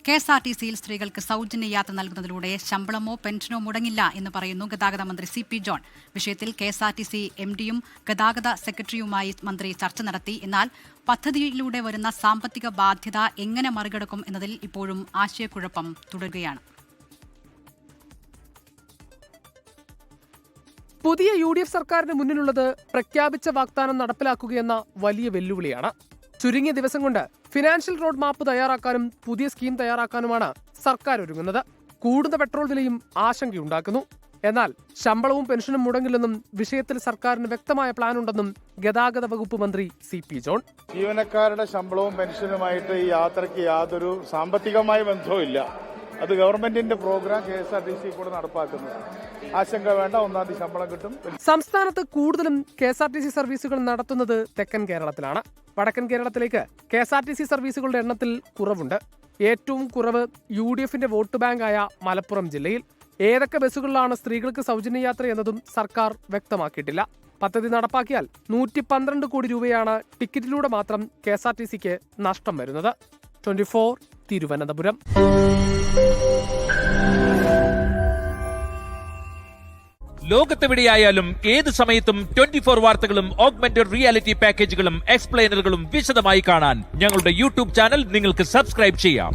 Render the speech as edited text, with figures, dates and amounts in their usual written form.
KSRTCയിൽ സ്ത്രീകൾക്ക് സൗജന്യ യാത്ര നൽകുന്നതിലൂടെ ശമ്പളമോ പെൻഷനോ മുടങ്ങില്ല എന്ന് പറയുന്നു ഗതാഗത മന്ത്രി CP ജോൺ. വിഷയത്തിൽ KSRTC MDയും ഗതാഗത സെക്രട്ടറിയുമായി മന്ത്രി ചർച്ച നടത്തി. എന്നാൽ പദ്ധതിയിലൂടെ വരുന്ന സാമ്പത്തിക ബാധ്യത എങ്ങനെ മറികടക്കും എന്നതിൽ ഇപ്പോഴും ആശയക്കുഴപ്പം തുടരുകയാണ്. പുതിയ UDF സർക്കാരിന് മുന്നിലുള്ളത് പ്രഖ്യാപിച്ച വാഗ്ദാനം നടപ്പിലാക്കുകയെന്ന വലിയ വെല്ലുവിളിയാണ്. ചുരുങ്ങിയ ദിവസം കൊണ്ട് ഫിനാൻഷ്യൽ റോഡ് മാപ്പ് തയ്യാറാക്കാനും പുതിയ സ്കീം തയ്യാറാക്കാനുമാണ് സർക്കാർ ഒരുങ്ങുന്നത്. കൂടുന്ന പെട്രോൾ വിലയും ആശങ്കയുണ്ടാക്കുന്നു. എന്നാൽ ശമ്പളവും പെൻഷനും മുടങ്ങില്ലെന്നും വിഷയത്തിൽ സർക്കാരിന് വ്യക്തമായ പ്ലാൻ ഉണ്ടെന്നും ഗതാഗത വകുപ്പ് മന്ത്രി CP ജോൺ. ജീവനക്കാരുടെ ശമ്പളവും പെൻഷനുമായിട്ട് ഈ യാത്രയ്ക്ക് യാതൊരു സാമ്പത്തികമായ ബന്ധവും ഇല്ല. അത് ഗവൺമെന്റിന്റെ പ്രോഗ്രാം KSRTC കൂടെ നടപ്പാക്കുന്നത്. ആശങ്ക വേണ്ട, 1-ാം തീയതി ശമ്പളം കിട്ടും. സംസ്ഥാനത്ത് കൂടുതലും KSRTC സർവീസുകൾ നടത്തുന്നത് തെക്കൻ കേരളത്തിലാണ്. വടക്കൻ കേരളത്തിലേക്ക് KSRTC സർവീസുകളുടെ എണ്ണത്തിൽ കുറവുണ്ട്. ഏറ്റവും കുറവ് UDFന്റെ വോട്ട് ബാങ്കായ മലപ്പുറം ജില്ലയിൽ. ഏതൊക്കെ ബസ്സുകളിലാണ് സ്ത്രീകൾക്ക് സൗജന്യ യാത്ര എന്നതും സർക്കാർ വ്യക്തമാക്കിയിട്ടില്ല. പദ്ധതി നടപ്പാക്കിയാൽ 112 കോടി രൂപയാണ് ടിക്കറ്റിലൂടെ മാത്രം KSRTCക്ക് നഷ്ടം വരുന്നത്. 24 തിരുവനന്തപുരം. ലോകത്തെവിടെയായാലും ഏത് സമയത്തും 24 വാർത്തകളും ഓഗ്മെന്റഡ് റിയാലിറ്റി പാക്കേജുകളും എക്സ്പ്ലെയിനറുകളും വിശദമായി കാണാൻ ഞങ്ങളുടെ YouTube ചാനൽ നിങ്ങൾക്ക് സബ്സ്ക്രൈബ് ചെയ്യാം.